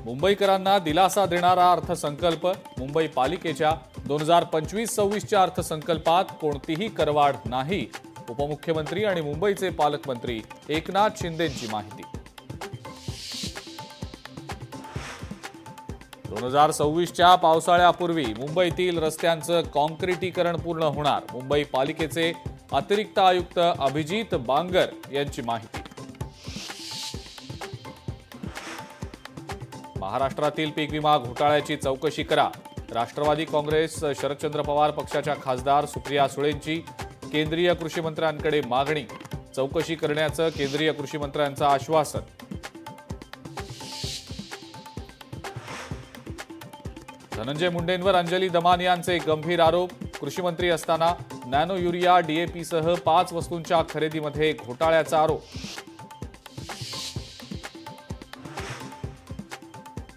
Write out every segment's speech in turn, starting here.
मुंबईकरांना दिलासा देणारा अर्थसंकल्प। मुंबई पालिकेच्या 2025-26च्या अर्थसंकल्पात कोणतीही करवाढ नाही। उपमुख्यमंत्री आणि मुंबईचे पालकमंत्री एकनाथ शिंदेंची माहिती। 2026च्या पावसाळ्यापूर्वी मुंबईतील रस्त्यांचं काँक्रिटीकरण पूर्ण होणार। मुंबई पालिकेचे अतिरिक्त आयुक्त अभिजित बांगर यांची माहिती। महाराष्ट्रातील पीक विमा घोटाळ्याची चौकशी करा। राष्ट्रवादी काँग्रेस शरदचंद्र पवार पक्षाच्या खासदार सुप्रिया सुळेंची केंद्रीय कृषी मंत्र्यांकडे मागणी। चौकशी करण्याचं केंद्रीय कृषी मंत्र्यांचं आश्वासन। धनंजय मुंडेंवर अंजली दमानियांचे गंभीर आरोप। कृषी मंत्री असताना नॅनो युरिया डीएपीसह 5 वस्तूंच्या खरेदीमध्ये घोटाळ्याचा आरोप।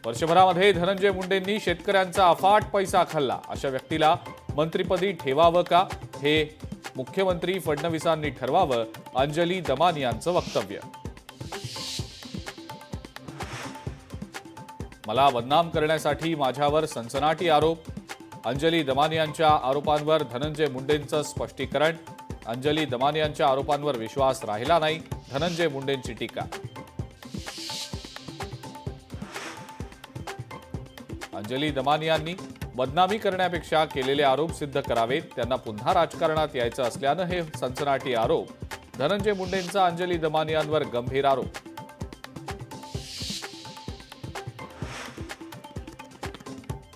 वर्षभरामध्ये धनंजय मुंडेंनी शेतकऱ्यांचा अफाट पैसा खाल्ला। अशा व्यक्तीला मंत्रिपदी ठेवावं का, हे मुख्यमंत्री फडणवीसांनी ठरवावं, अंजली दमानियांचं वक्तव्य। मला बदनाम करण्यासाठी माझ्यावर सनसनाटी आरोप। अंजली दमानियांच्या आरोपांवर धनंजय मुंडेंचं स्पष्टीकरण। अंजली दमानियांच्या आरोपांवर विश्वास राहिला नाही, धनंजय मुंडेंची टीका। अंजली दमानियांनी बदनामी करण्यापेक्षा केलेले आरोप सिद्ध करावेत। त्यांना पुन्हा राजकारणात यायचं असल्यानं हे सनसनाटी आरोप। धनंजय मुंडेंचा अंजली दमानियांवर गंभीर आरोप।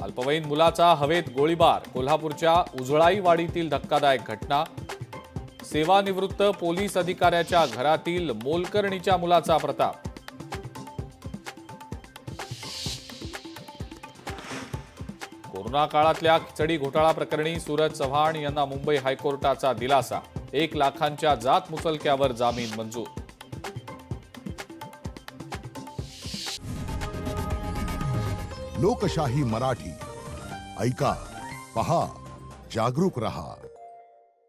अल्पवयीन मुलाचा हवेत गोळीबार। कोल्हापूरच्या उजळाईवाडीतील धक्कादायक घटना। सेवानिवृत्त पोलीस अधिकाऱ्याच्या घरातील मोलकर्णीच्या मुलाचा प्रताप। कोरोना काळातल्या खिचडी घोटाळा प्रकरणी सूरज चव्हाण यांना मुंबई हायकोर्टाचा दिलासा। 1 लाखांच्या जात मुचलक्यावर जामीन मंजूर। लोकशाही मराठी ऐका, पहा, जागरूक रहा।